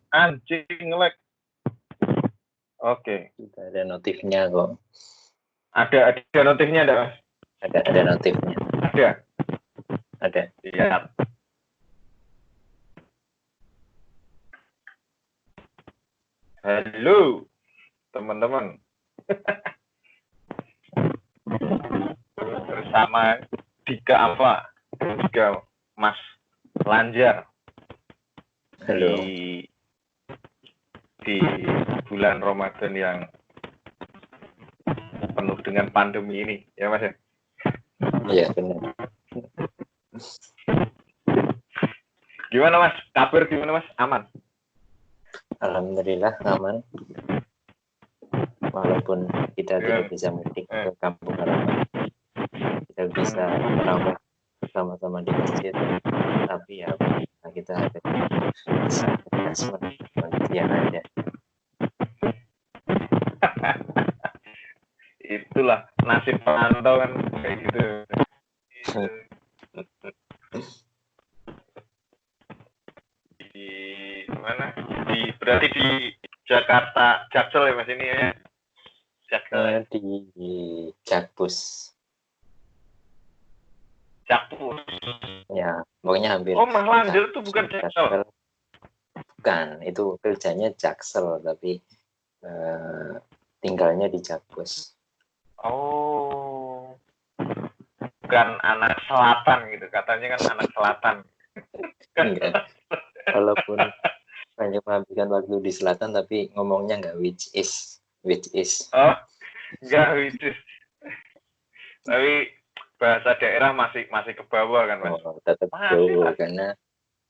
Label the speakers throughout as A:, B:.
A: Anjing nge-lag. Oke.
B: Sudah ada notifnya kok.
A: Ada notifnya ada, Mas?
B: Ada notifnya. Ada.
A: Siap. Halo, teman-teman. Bersama Dika Alfa dan juga Mas Lanjar.
B: Halo.
A: Di bulan Ramadan yang penuh dengan pandemi ini, ya Mas ya?
B: Iya, benar.
A: Gimana Mas? Kabar gimana Mas? Aman?
B: Alhamdulillah aman. Walaupun kita tidak bisa mudik ke kampung halaman, kita bisa terawih sama-sama di masjid, tapi ya kita ada kondisi yang ada.
A: Itulah nasib perantau kan kayak gitu. Di mana? Berarti di Jakarta, Jaksel ya Mas ini ya? Jaksel.
B: Di Jakpus.
A: Jakpus.
B: Ya, pokoknya hampir.
A: Oh, Mas Lanjar itu bukan Jaksel.
B: Bukan, itu kerjanya Jaksel, tapi tinggalnya di Jakpus.
A: Oh, bukan anak selatan gitu, katanya kan anak selatan.
B: Enggak. Walaupun banyak menghabiskan waktu di selatan, tapi ngomongnya enggak which is.
A: Oh, enggak which is. Tapi bahasa daerah masih ke bawah kan Mas?
B: Oh, tetap Jawa karena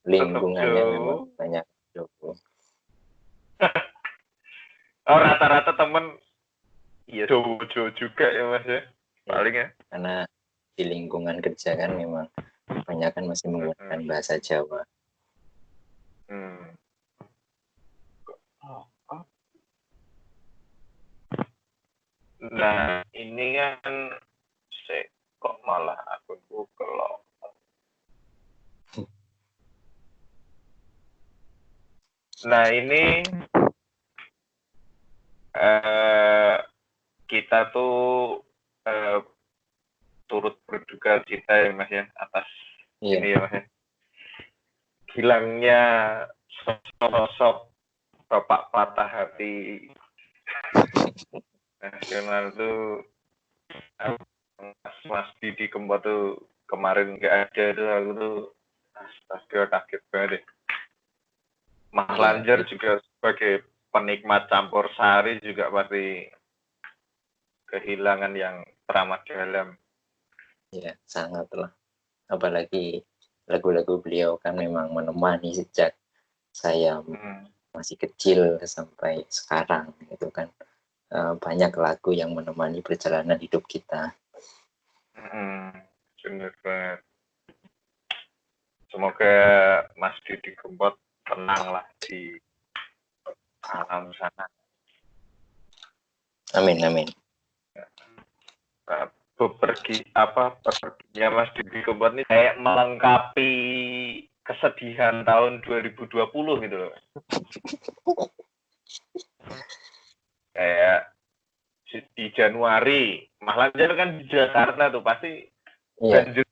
B: lingkungannya memang banyak Jawa.
A: Oh, rata-rata temen iya Jawa juga ya Mas ya? Paling ya.
B: Karena di lingkungan kerja kan memang kebanyakan masih menggunakan bahasa Jawa.
A: Nah, ini kan kok malah akunku kelok. Nah, ini kita tuh turut berduka cita ya Mas ya atas ini ya Mas ya. Hilangnya sosok Bapak patah hati nasional tuh Mas Didi Kempot tuh kemarin nggak ada tuh, aku tuh astaga kaget banget deh. Mas Lanjar juga sebagai penikmat campur sari juga pasti kehilangan yang teramat dalam.
B: Ya, sangatlah. Apalagi lagu-lagu beliau kan memang menemani sejak saya masih kecil sampai sekarang gitu kan. Banyak lagu yang menemani perjalanan hidup kita.
A: Benar banget. Semoga Mas Didi Kempot tenanglah di alam sana.
B: Amin.
A: Perginya Mas Didi Kempot ini kayak melengkapi kesedihan tahun 2020 gitu loh. Kayak di Januari, Mas Lanjar kan di Jakarta tuh pasti banjir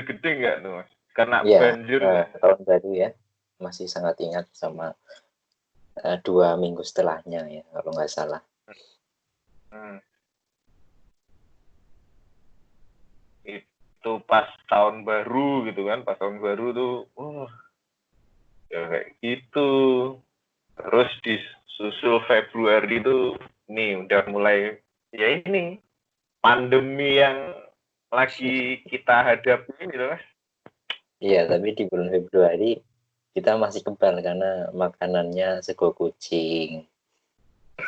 A: gede nggak tuh Mas? Karena banjir
B: tahun baru ya, masih sangat ingat sama 2 minggu setelahnya ya kalau nggak salah.
A: Itu pas tahun baru gitu kan, pas tahun baru tuh ya kayak gitu. Terus di susul Februari tuh nih udah mulai ya ini pandemi yang lagi kita hadapi gitu Mas.
B: Iya, tapi di bulan Februari kita masih kebal karena makanannya sego kucing.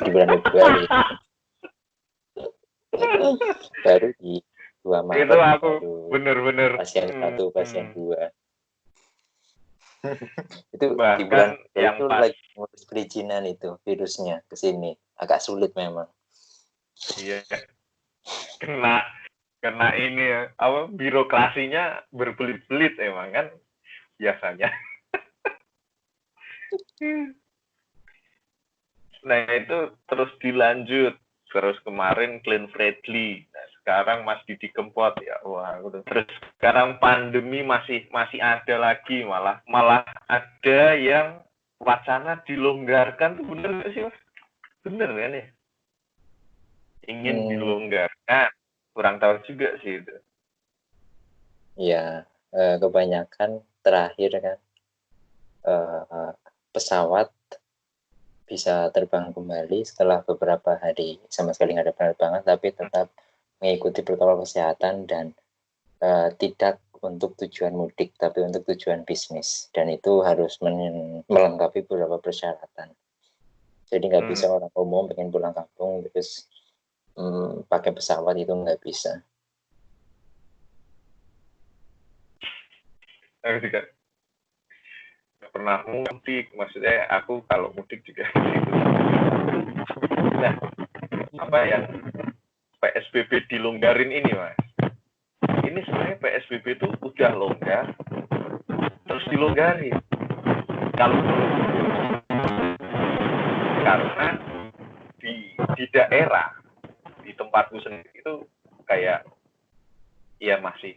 B: Di bulan Februari. Baru di 2 Maret
A: itu aku bener-bener
B: pasien 1, pasien 2. Itu
A: bahkan
B: di bulan
A: yang
B: itu lagi ngurus perizinan itu virusnya ke sini. Agak sulit memang.
A: Iya. Kena ini ya, birokrasinya berbelit-belit emang kan biasanya. Nah itu terus dilanjut, terus kemarin Glenn Fredly, nah sekarang Mas Didi Kempot, ya wah udah. Terus sekarang pandemi masih ada lagi, malah ada yang wacana dilonggarkan tuh, bener nggak sih Mas? Bener kan ya? Ingin dilonggarkan, kurang tahu juga sih itu.
B: Ya, kebanyakan terakhir kan pesawat bisa terbang kembali setelah beberapa hari sama sekali nggak ada penerbangan, tapi tetap mengikuti protokol kesehatan dan tidak untuk tujuan mudik tapi untuk tujuan bisnis, dan itu harus melengkapi beberapa persyaratan. Jadi nggak bisa orang umum pengen pulang kampung terus pakai pesawat, itu nggak bisa.
A: Aku juga nggak pernah mudik, maksudnya aku kalau mudik juga gitu. Nah, apa yang PSBB dilonggarin ini Mas, ini sebenarnya PSBB itu udah longgar terus dilonggarin kalau karena di daerah di tempatku sendiri itu kayak ya masih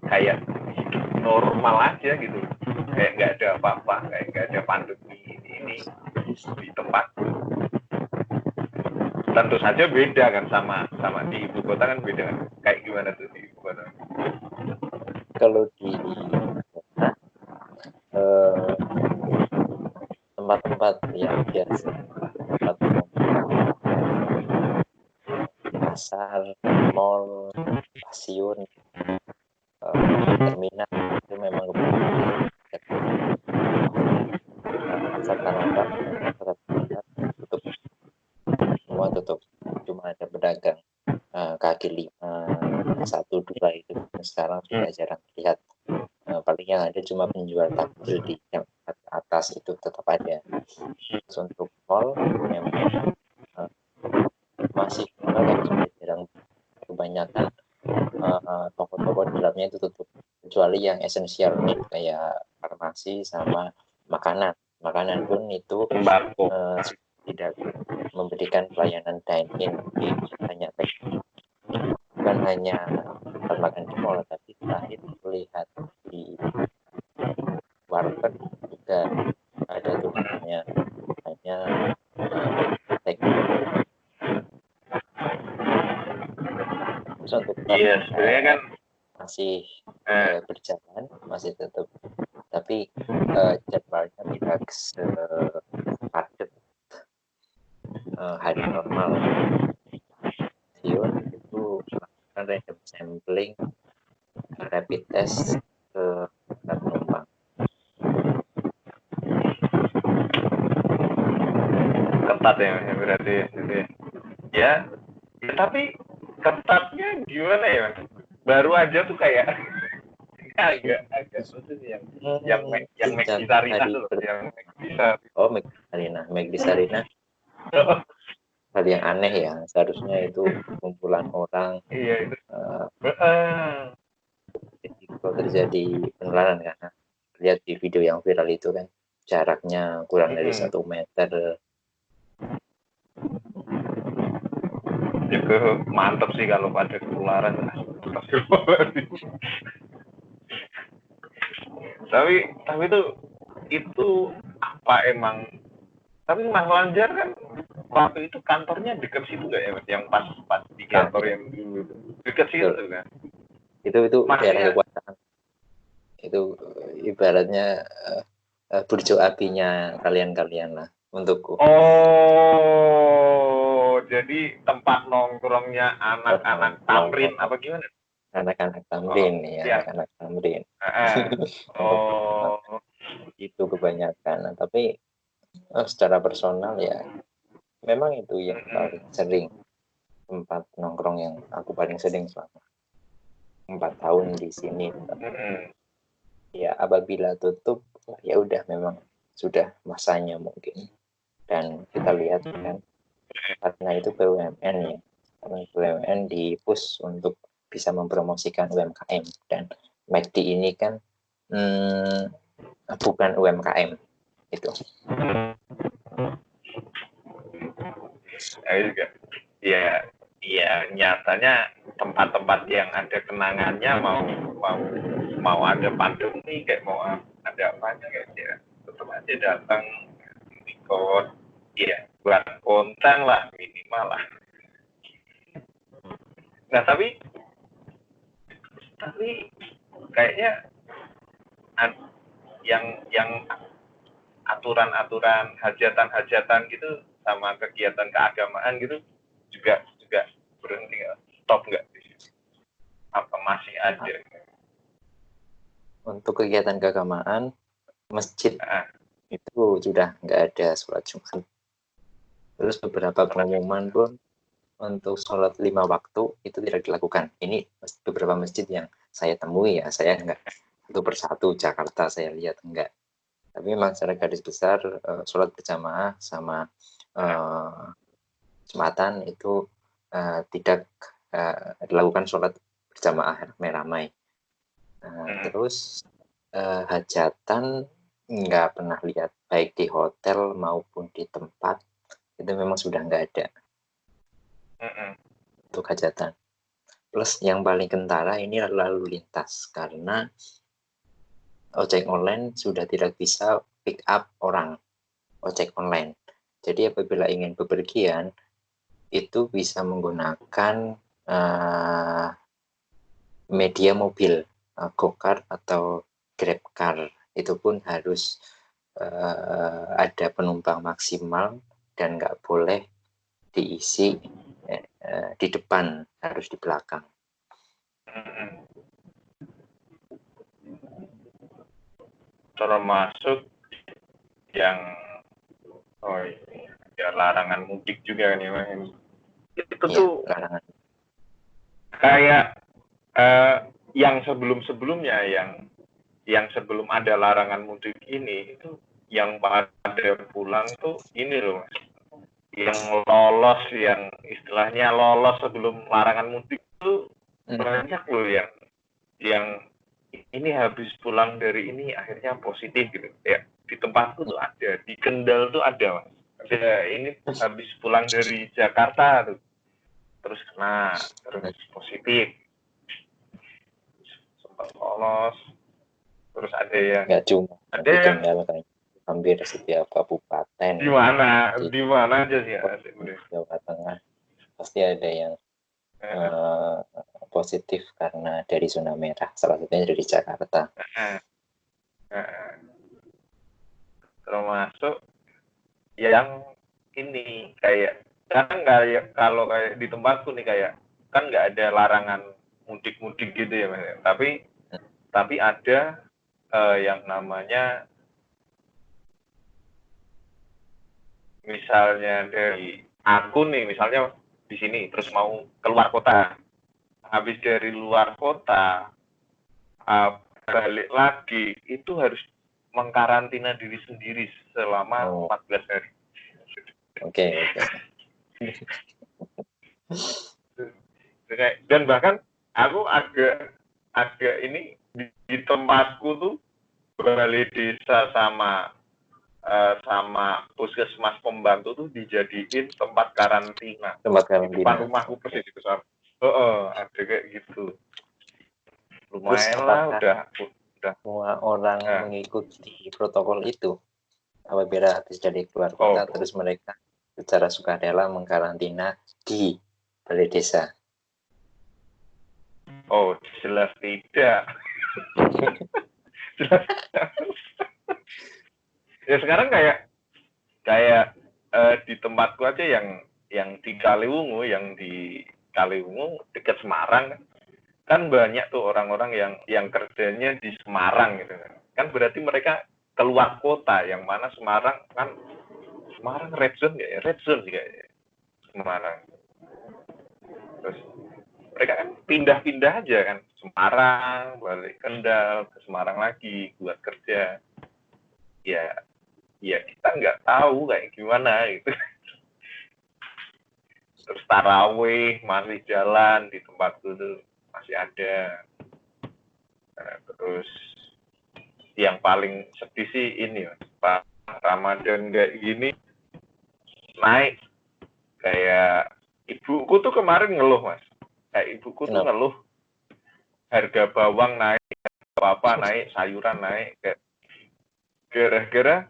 A: kayak hidup normal aja gitu, kayak nggak ada apa-apa, kayak nggak ada pandemi ini di tempatku. Tentu saja beda kan sama di ibu kota kan beda kan. Kayak gimana tuh di ibu kota?
B: Kalau di kota tempat-tempat yang biasa, tempat pasar, mall, stasiun, terminal itu memang seakan-akan tutup, semua tutup, cuma ada pedagang kaki lima, 1-2 itu sekarang sudah jarang terlihat. Paling yang ada cuma penjual takjil di yang atas itu tetap ada. Terus untuk mall memang masih sudah jarang, kebanyakan toko-toko di dalamnya itu tutup, kecuali yang esensial nih kayak farmasi sama makanan pun itu tidak memberikan pelayanan dine-in, bukan hanya makan di mall, tapi terakhir melihat di warteg juga ada tuh hanya terus untuk
A: sebenarnya kan
B: masih berjalan, masih tetap, tapi jadwalnya tidak sepadat hari normal. Itu melakukan random sampling, rapid test ke penumpang.
A: Ketat ya berarti ya tapi ketatnya gimana ya Mas? Baru aja tuh kayak agak yang Megdi Sarina tuh, yang
B: Megdi Sarina hal yang aneh ya, seharusnya itu kumpulan orang.
A: Iya itu.
B: Jadi kalau terjadi penularan, karena lihat di video yang viral itu kan jaraknya kurang dari 1 meter.
A: Itu mantep sih kalau pada ketularan. tapi itu apa emang? Tapi Mas Lanjar kan waktu itu kantornya dekat situ nggak ya Mas? Yang pas di kantor yang dulu itu dekat situ kan?
B: Itu daerah kekuasaan. Itu ibaratnya burjo apinya kalian lah untukku.
A: Oh, jadi tempat nongkrongnya anak-anak tamrin apa gimana?
B: Anak-anak tamrin anak-anak tamrin. Itu kebanyakan. Nah, tapi secara personal ya memang itu yang paling sering, tempat nongkrong yang aku paling sering selama 4 tahun di sini. Ya apabila tutup ya udah memang sudah masanya mungkin. Dan kita lihat kan karena itu BUMN ya, karena BUMN di-push untuk bisa mempromosikan UMKM, dan McD ini kan bukan UMKM itu.
A: Saya juga ya nyatanya tempat-tempat yang ada kenangannya mau ada pandemi kayak mau ada apanya kayak ya tetap aja datang ikut ya buat konten lah minimal lah. Nah tapi kayaknya yang aturan-aturan hajatan-hajatan gitu sama kegiatan keagamaan gitu juga berhenti nggak, stop nggak di situ? Apa masih ada?
B: Untuk kegiatan keagamaan masjid itu sudah nggak ada sholat Jumat. Terus beberapa pengumuman pun untuk sholat 5 waktu itu tidak dilakukan. Ini beberapa masjid yang saya temui ya, saya nggak itu persatu Jakarta saya lihat enggak. Tapi memang secara garis besar sholat berjamaah sama Jumatan itu tidak dilakukan sholat berjamaah ramai-ramai. Terus hajatan nggak pernah lihat baik di hotel maupun di tempat itu memang sudah nggak ada untuk hajatan. Plus yang paling kentara ini lalu lintas karena ojek online sudah tidak bisa pick up orang ojek online. Jadi apabila ingin bepergian itu bisa menggunakan media mobil, go-kart atau grab-car. Itu pun harus ada penumpang maksimal dan nggak boleh diisi di depan, harus di belakang.
A: Termasuk yang ya larangan mudik juga kan ya, itu
B: ya,
A: tuh
B: larangan.
A: Kayak yang sebelum-sebelumnya yang sebelum ada larangan mudik ini itu yang pada pulang tuh ini loh Mas, yang lolos, yang istilahnya lolos sebelum larangan mudik itu banyak loh yang ini habis pulang dari ini akhirnya positif gitu ya. Di tempatku tuh ada, di Kendal tuh ada Mas, ada ini habis pulang dari Jakarta tuh terus kena terus positif, sempat lolos. Terus ada yang
B: nggak cuma
A: ada
B: di
A: yang
B: Kendal, kayak hampir setiap kabupaten
A: di mana aja sih ya,
B: Jawa Tengah pasti ada yang positif karena dari zona merah, salah satunya dari Jakarta.
A: Termasuk yang ini kayak kan kalau kayak di tempatku nih kayak kan nggak ada larangan mudik gitu ya Mas. Tapi ada yang namanya misalnya dari aku nih misalnya di sini terus mau keluar kota, habis dari luar kota balik lagi itu harus mengkarantina diri sendiri selama 14 hari.
B: Oke.
A: Dan bahkan aku agak ini di tempatku tuh balai desa sama puskesmas pembantu tuh dijadiin tempat karantina. Di depan rumahku persis itu sama. Ada kayak gitu. Lumayan lah udah
B: semua orang mengikuti protokol itu apabila habis dari keluar kota terus mereka secara sukarela mengkarantina di balai desa.
A: Oh, jelas tidak. Jelas. Ya sekarang kayak di tempatku aja yang di Kaliwungu, dekat Semarang kan banyak tuh orang-orang yang kerjanya di Semarang gitu kan berarti mereka keluar kota, yang mana Semarang red zone ya, red zone juga ya Semarang. Terus mereka kan pindah-pindah aja kan, Semarang balik Kendal ke Semarang lagi buat kerja. Ya kita nggak tahu kayak gimana gitu. Terus tarawih masih jalan di tempatku tuh masih ada. Nah, terus yang paling sedih sih ini Pak Ramadan kayak gini naik Kayak ibuku tuh kemarin ngeluh, Mas. Kayak ibuku tuh ngeluh harga bawang naik, apa naik, sayuran naik, kayak gara-gara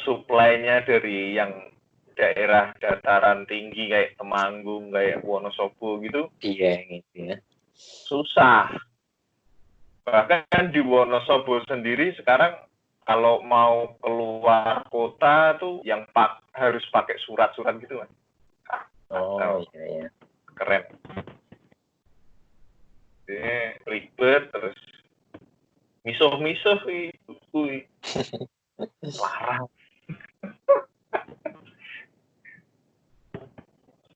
A: supply-nya dari yang daerah dataran tinggi kayak Temanggung, kayak Wonosobo gitu.
B: Iya gitu ya.
A: Susah. Bahkan di Wonosobo sendiri sekarang kalau mau keluar kota tuh yang harus pakai surat-surat gitu kan.
B: Oh iya ya.
A: Keren. Ini ribet terus misuh-misuh itu parah.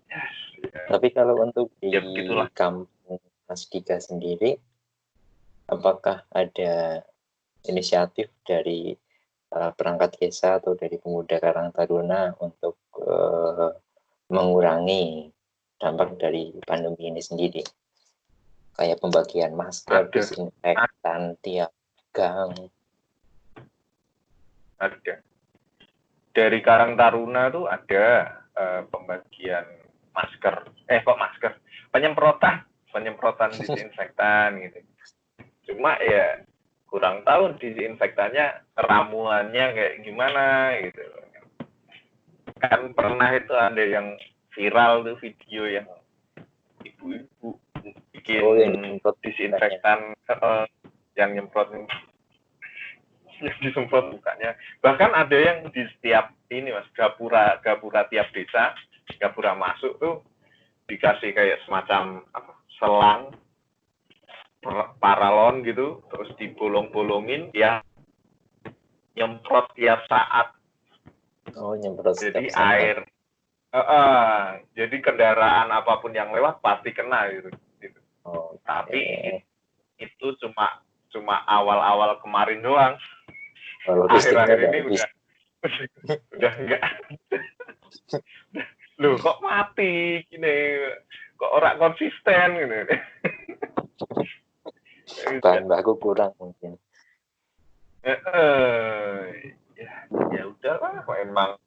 A: Yes, ya.
B: Tapi kalau untuk di
A: begitulah.
B: kampung Mas Dika sendiri, apakah ada inisiatif dari perangkat desa atau dari pemuda Karang Taruna untuk mengurangi dampak dari pandemi ini sendiri? Kayak pembagian masker, disinfektan tiap gang.
A: Ada. Dari Karang Taruna tuh ada pembagian masker. Kok masker? Penyemprotan disinfektan gitu. Cuma ya kurang tahu disinfektannya ramuannya kayak gimana gitu. Kan pernah itu ada yang viral tuh video yang ibu-ibu bikin disinfektan yang nyemprot disemprot mukanya. Bahkan ada yang di setiap ini Mas, gapura tiap desa, gapura masuk tuh dikasih kayak semacam selang paralon gitu, terus dibolong-bolongin ya nyemprot tiap saat.
B: Oh, nyemprot
A: jadi
B: setiap
A: air jadi kendaraan apapun yang lewat pasti kena gitu.
B: Oh,
A: tapi itu cuma awal-awal kemarin doang. Akhir-akhir ini udah enggak. Loh kok mati gini, kok orang konsisten gitu.
B: Bahan baku kurang mungkin.
A: Ya udahlah, kok emang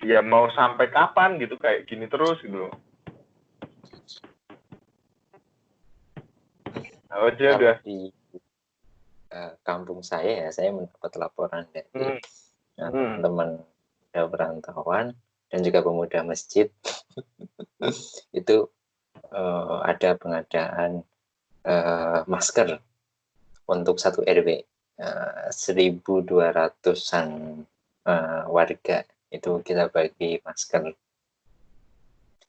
A: ya mau sampai kapan gitu kayak gini terus gitu.
B: Kalau di kampung saya ya, saya mendapat laporan dari teman-teman perantauan dan juga pemuda masjid itu ada pengadaan masker untuk satu RW 1.200-an warga itu kita bagi masker.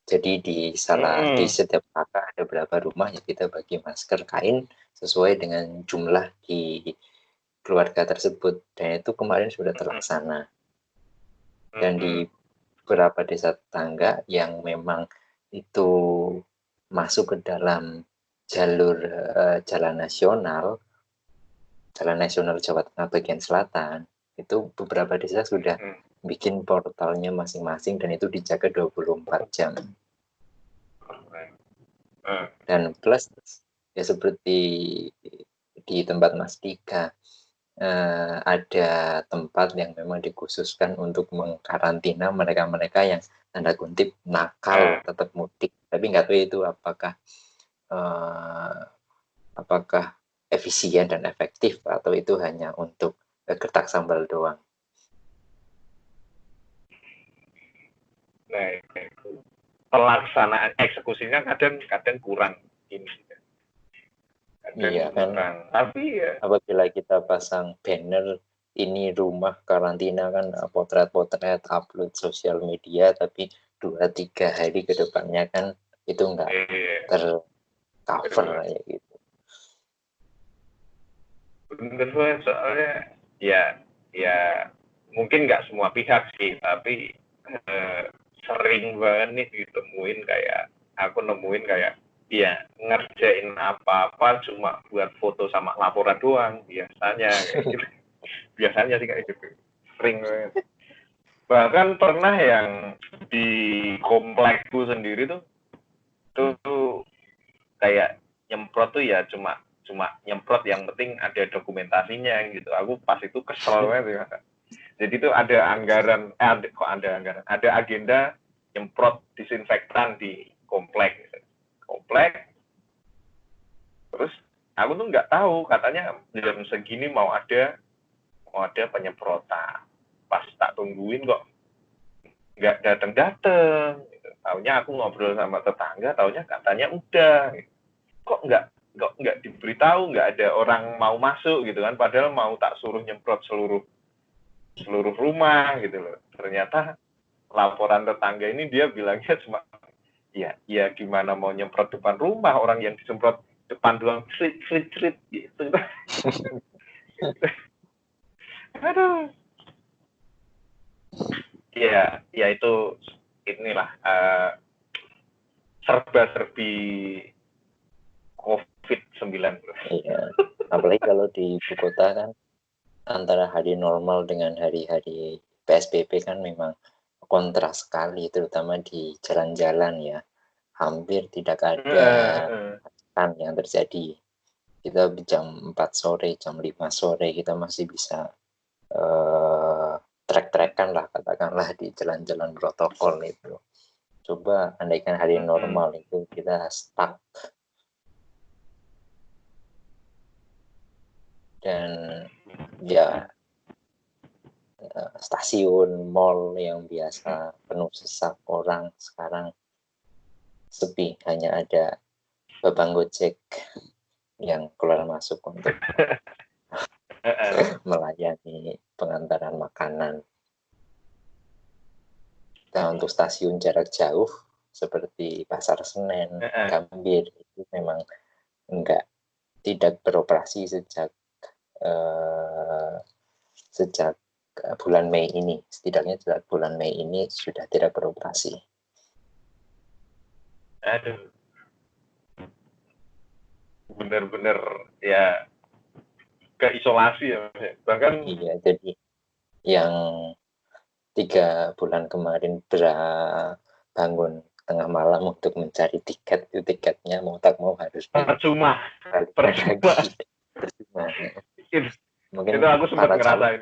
B: Jadi di setiap kakak ada berapa rumah ya kita bagi masker kain sesuai dengan jumlah di keluarga tersebut, dan itu kemarin sudah terlaksana. Dan di beberapa desa tetangga yang memang itu masuk ke dalam jalur jalan nasional Jawa Tengah bagian selatan, itu beberapa desa sudah bikin portalnya masing-masing dan itu dijaga 24 jam. Dan plus ya seperti di tempat Mas Dika, ada tempat yang memang dikhususkan untuk mengkarantina mereka-mereka yang tanda kutip nakal tetap mudik. Tapi nggak tahu itu apakah efisien dan efektif atau itu hanya untuk gertak sambal doang.
A: Nah, pelaksanaan eksekusinya kadang kurang ini.
B: Iya kan.
A: Tapi ya
B: apabila kita pasang banner ini rumah karantina kan potret-potret upload sosial media, tapi 2-3 hari ke depannya kan itu nggak tercover ya gitu.
A: Bener, soalnya ya mungkin nggak semua pihak sih, tapi sering banget nih ditemuin kayak aku nemuin kayak ya ngerjain apa-apa cuma buat foto sama laporan doang biasanya kayak gitu. Biasanya sih kayak gitu, sering banget. Bahkan pernah yang di komplekku sendiri tuh kayak nyemprot tuh ya cuma nyemprot, yang penting ada dokumentasinya gitu. Aku pas itu kesel banget ya. Jadi tuh ada anggaran, ada agenda nyemprot disinfektan di komplek. Terus aku tuh nggak tahu, katanya jam segini mau ada penyemprotan. Pas tak tungguin kok nggak datang. Taunya aku ngobrol sama tetangga, taunya katanya udah. Kok nggak diberitahu, nggak ada orang mau masuk gitu kan, padahal mau tak suruh nyemprot seluruh rumah gitu loh. Ternyata laporan tetangga ini dia bilangnya cuma ya gimana mau nyemprot depan rumah, orang yang disemprot depan doang cerit gitu. Aduh. Ya itu inilah serba-serbi COVID-19.
B: Iya, apalagi kalau di ibu kota kan antara hari normal dengan hari-hari PSBB kan memang kontras sekali, terutama di jalan-jalan ya. Hampir tidak ada kemacetan yang terjadi. Kita jam 4 sore, jam 5 sore kita masih bisa trek-trekan lah, katakanlah di jalan-jalan protokol itu. Coba andaikan hari normal itu kita stuck. Dan ya stasiun, mall yang biasa penuh sesak orang sekarang sepi, hanya ada babang Gojek yang keluar masuk untuk melayani pengantaran makanan. Nah, untuk stasiun jarak jauh seperti Pasar Senen, Gambir itu memang tidak beroperasi sejak bulan Mei ini. Setidaknya sejak bulan Mei ini sudah tidak beroperasi.
A: Aduh, bener-bener ya keisolasi ya, bahkan
B: iya, jadi yang 3 bulan kemarin bangun tengah malam untuk mencari tiket, itu tiketnya mau tak mau harus
A: percuma.
B: lagi. Percuma. Mungkin
A: itu aku sempat ngerasain.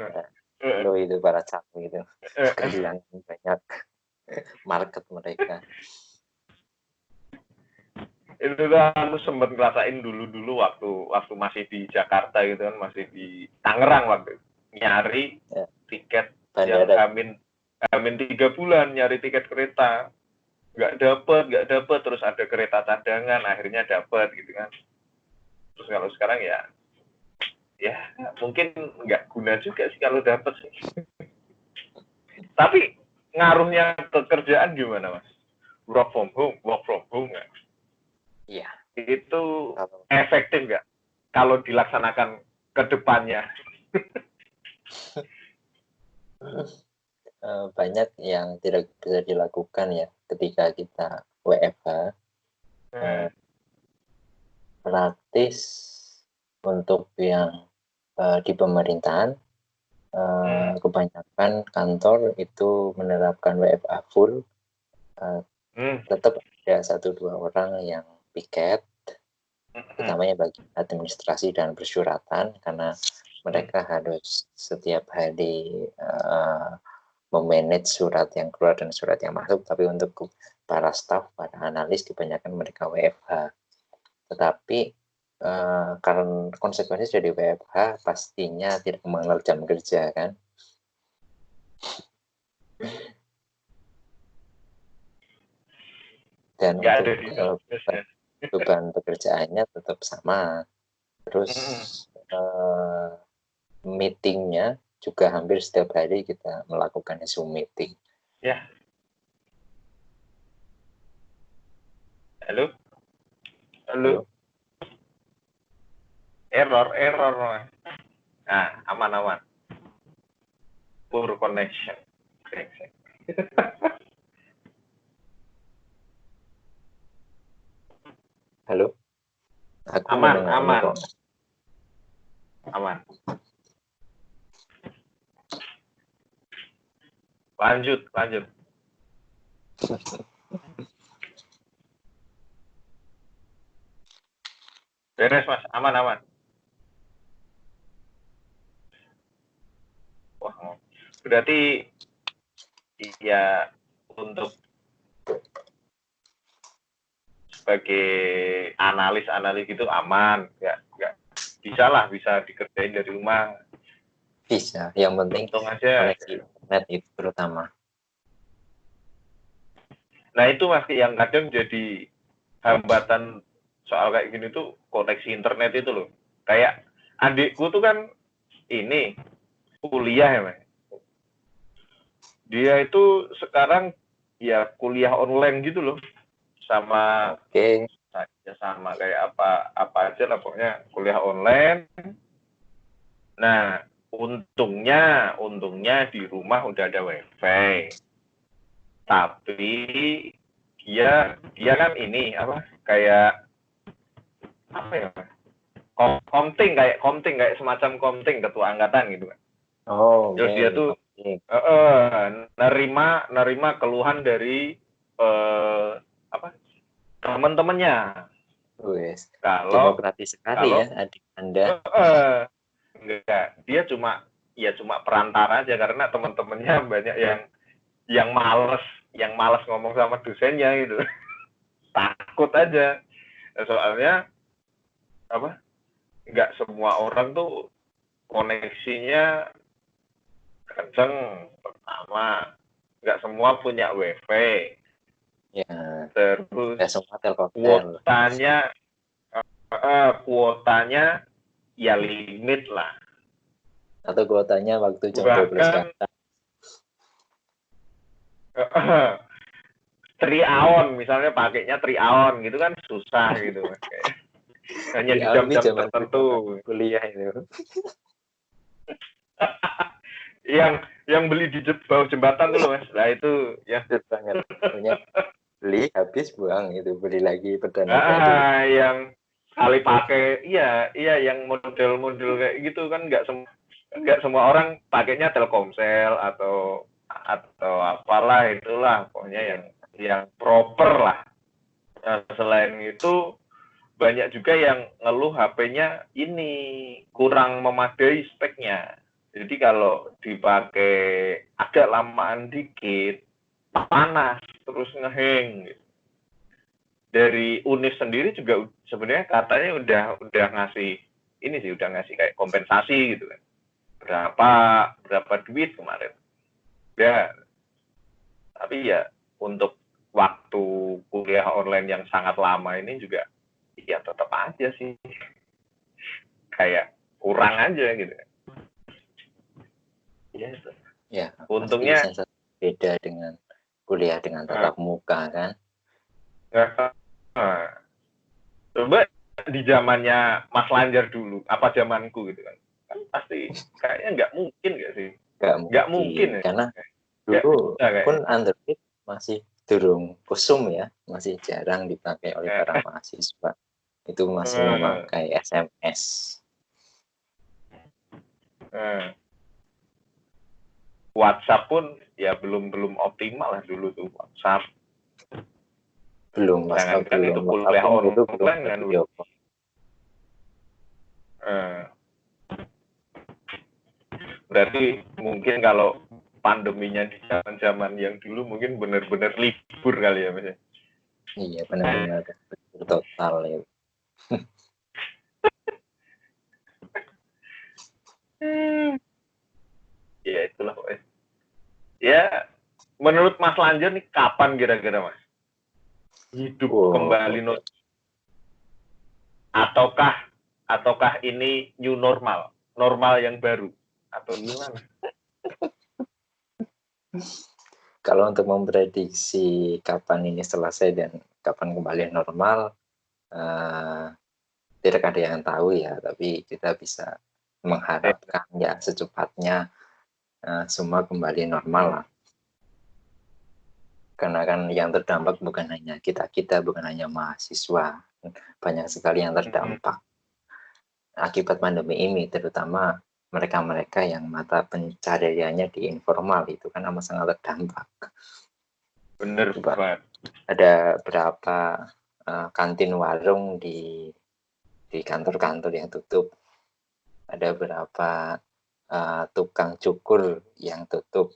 B: Lo itu para calo itu kehilangan banyak market mereka.
A: Itu tuh aku sempat ngerasain dulu waktu masih di Jakarta gitu kan, masih di Tangerang waktu nyari tiket bandara. Yang hamin 3 bulan nyari tiket kereta, nggak dapet, terus ada kereta cadangan akhirnya dapet gitu kan. Terus kalau sekarang ya mungkin nggak guna juga sih kalau dapet sih. Tapi ngaruhnya ke kerjaan gimana mas? Work from home nggak?
B: Iya.
A: Itu efektif nggak kalau dilaksanakan ke depannya?
B: Banyak yang tidak bisa dilakukan ya ketika kita WFH. Praktis untuk yang di pemerintahan kebanyakan kantor itu menerapkan WFH full. Tetap ada 1-2 orang yang piket, utamanya bagi administrasi dan persyaratan, karena mereka harus setiap hari memanage surat yang keluar dan surat yang masuk. Tapi untuk para staff, para analis kebanyakan mereka WFH. Tetapi karena konsekuensi dari WFH pastinya tidak mengenal jam kerja kan. Dan untuk beban pekerjaannya tetap sama. Terus meetingnya juga hampir setiap hari kita melakukan Zoom meeting.
A: Ya. Halo. Error. Nah, aman. Poor connection.
B: Halo. Aku
A: aman. Lanjut. Beres mas, aman. Wah, berarti ya untuk sebagai analis gitu aman, nggak bisa dikerjain dari rumah.
B: Bisa, yang penting
A: untung aja
B: koneksi internet itu terutama.
A: Nah itu masih yang kadang jadi hambatan soal kayak gini tuh, koneksi internet itu loh. Kayak adikku tuh kan ini kuliah ya Mas. Dia itu sekarang ya kuliah online gitu loh, sama
B: Oke.
A: sama kayak apa aja lah pokoknya kuliah online. Nah untungnya di rumah udah ada wifi, tapi dia kan ini apa kayak apa ya komting kayak semacam komting ketua angkatan gitu kan.
B: Oh,
A: Terus dia tuh nerima keluhan dari apa teman-temannya.
B: wes.
A: Kalau
B: Demokratis sekali ya adik Anda.
A: enggak, dia cuma perantara aja karena teman-temannya banyak yang malas ngomong sama dosennya gitu. Takut aja. Soalnya apa? Enggak semua orang tuh koneksinya kenceng. Pertama, enggak semua punya wifi.
B: Ya,
A: Terus
B: ya semua Telkomsel.
A: kuotanya ya limit lah.
B: Atau kuotanya waktu jam 12
A: Bahkan
B: ke atas.
A: Triaon misalnya pakainya Triaon gitu kan susah gitu Mas. Hanya di
B: Ini
A: jam-jam
B: zaman
A: tertentu.
B: kuliah itu.
A: yang beli di bawah jembatan tuh loh Mas. Nah itu ya
B: banget. Punya beli habis buang itu, beli lagi perdana baru.
A: yang kali pakai iya yang model-model kayak gitu kan nggak semua orang pakainya Telkomsel atau apalah itulah pokoknya yang proper lah. Nah, selain itu banyak juga yang ngeluh HP-nya ini kurang memadai speknya. Jadi kalau dipakai agak lamaan dikit panas terus ngeheng. Dari Unif sendiri juga sebenarnya katanya udah ngasih ini sih, udah ngasih kayak kompensasi gitu kan. Berapa duit kemarin. Ya, tapi ya untuk waktu kuliah online yang sangat lama ini juga ya tetap aja sih kayak kurang aja gitu.
B: Ya,
A: Untungnya
B: pasti beda dengan kuliah dengan tatap muka kan.
A: Coba di zamannya Mas Lanjar dulu, apa zamanku gitu kan pasti kayaknya nggak mungkin nggak sih? Nggak mungkin ya.
B: Karena dulu pun Android masih durung kusum ya, masih jarang dipakai oleh para mahasiswa. Itu masih memakai SMS.
A: WhatsApp pun ya belum optimal lah dulu tuh WhatsApp.
B: Belum,
A: Jangan kan itu kuliah online kan. Berarti mungkin kalau pandeminya di zaman yang dulu mungkin benar-benar libur kali ya Mas.
B: Iya, benar-benar libur total ya.
A: Ya itulah Mas. Ya, menurut Mas Lanjar nih kapan kira-kira Mas hidup kembali ataukah ini new normal yang baru atau gimana?
B: Kalau untuk memprediksi kapan ini selesai dan kapan kembali normal, tidak ada yang tahu ya, tapi kita bisa mengharapkan ya secepatnya semua kembali normal lah. Karena kan yang terdampak bukan hanya kita, bukan hanya mahasiswa, banyak sekali yang terdampak akibat pandemi ini, terutama mereka-mereka yang mata pencariannya di informal itu kan amat sangat terdampak.
A: Bener banget.
B: Ada berapa kantin warung di kantor-kantor yang tutup, ada berapa tukang cukur yang tutup,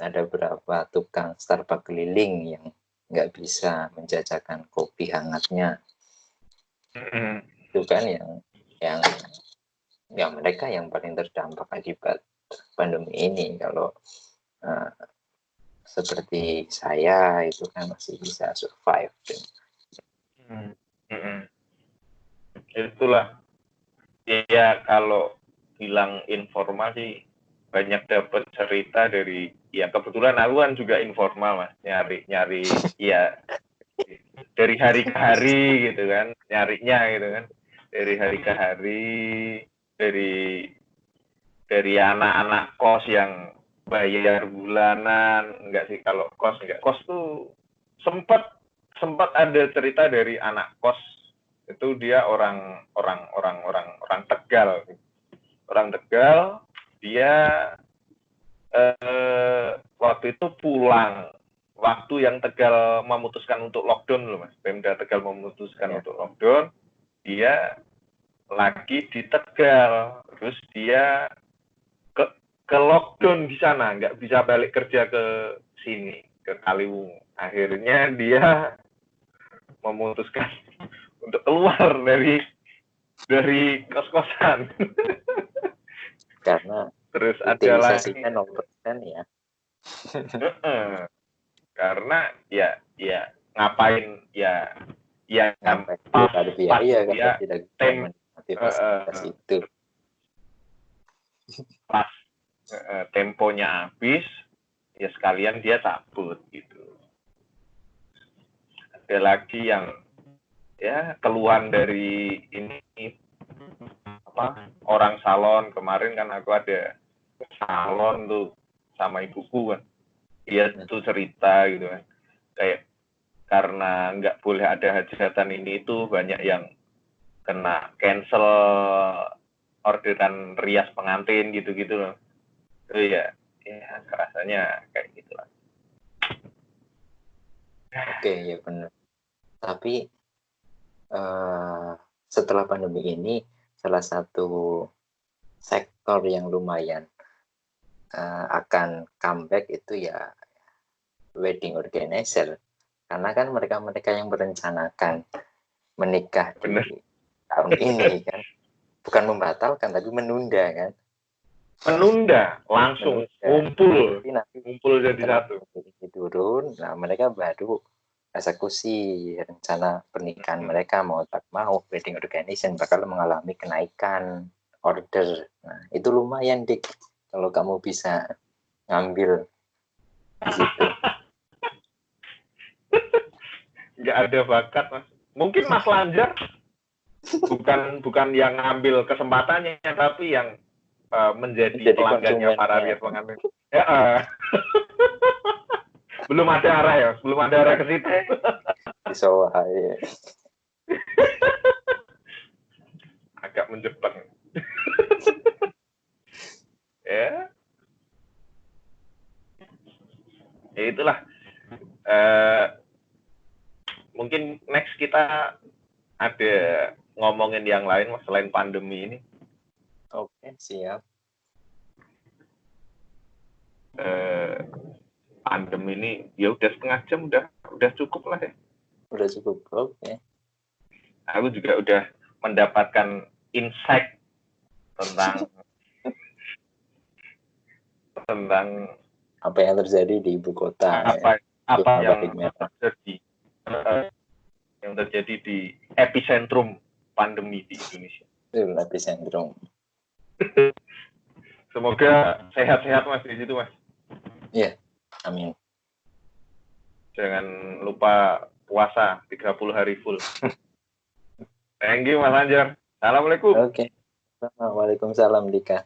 B: ada berapa tukang Starbucks keliling yang nggak bisa menjajakan kopi hangatnya. Itu kan yang mereka yang paling terdampak akibat pandemi ini. Kalau seperti saya itu kan masih bisa survive.
A: Itulah ya, kalau bilang informasi banyak dapat cerita dari, ya kebetulan aku kan juga informal mas, nyari ya dari hari ke hari gitu kan, nyarinya gitu kan, dari hari ke hari, dari anak-anak kos yang bayar bulanan. Enggak sih, kalau kos enggak, kos tuh sempat ada cerita dari anak kos itu, dia orang Tegal. Orang Tegal, dia waktu itu pulang waktu yang Tegal memutuskan untuk lockdown loh mas. Pemda Tegal memutuskan untuk lockdown, dia lagi di Tegal, terus dia ke lockdown di sana, nggak bisa balik kerja ke sini, ke Kaliwungu. Akhirnya dia memutuskan untuk keluar dari kos-kosan.
B: Karena
A: terus ada lagi
B: 0% ya.
A: Karena ya ngapain ya
B: pas ada biaya kan
A: dia
B: tidak menikmati fasilitas itu.
A: Pas temponya habis, ya sekalian dia cabut gitu. Ada lagi yang ya keluhan dari ini orang salon. Kemarin kan aku ada salon tuh sama ibuku kan, dia tuh cerita gitu kan, kayak karena nggak boleh ada hajatan ini itu, banyak yang kena cancel orderan rias pengantin gitu-gitu loh. Itu ya kerasanya kayak gitulah.
B: Oke, ya benar. Tapi setelah pandemi ini, salah satu sektor yang lumayan akan comeback itu ya wedding organizer. Karena kan mereka yang merencanakan menikah di tahun ini kan, bukan membatalkan tapi menunda kan.
A: Menunda langsung ngumpul jadi satu.
B: Ini turun, nah mereka baru eksekusi rencana pernikahan mereka. Mau tak mau wedding organization bakal mengalami kenaikan order. Nah itu lumayan dik kalau kamu bisa ngambil di situ.
A: Nggak ada bakat mas. Mungkin Mas Lanjar bukan yang ngambil kesempatannya, tapi yang menjadi pelanggannya para rias pengantin. Ya, belum ada arah ke situ.
B: Ya.
A: Agak menjebak. Ya itulah. Mungkin next kita ada ngomongin yang lain mas, selain pandemi ini.
B: Oke, siap.
A: Pandemi ini ya udah setengah jam, udah cukup lah ya.
B: Udah cukup, oke.
A: Aku juga udah mendapatkan insight tentang
B: apa yang terjadi di ibu kota.
A: Apa yang terjadi di epicentrum pandemi di Indonesia.
B: Epicentrum.
A: Semoga sehat-sehat mas di situ mas.
B: Iya, amin.
A: Jangan lupa puasa 30 hari full. Thank you Mas Anjar. Assalamualaikum.
B: Oke. Waalaikumsalam Dika.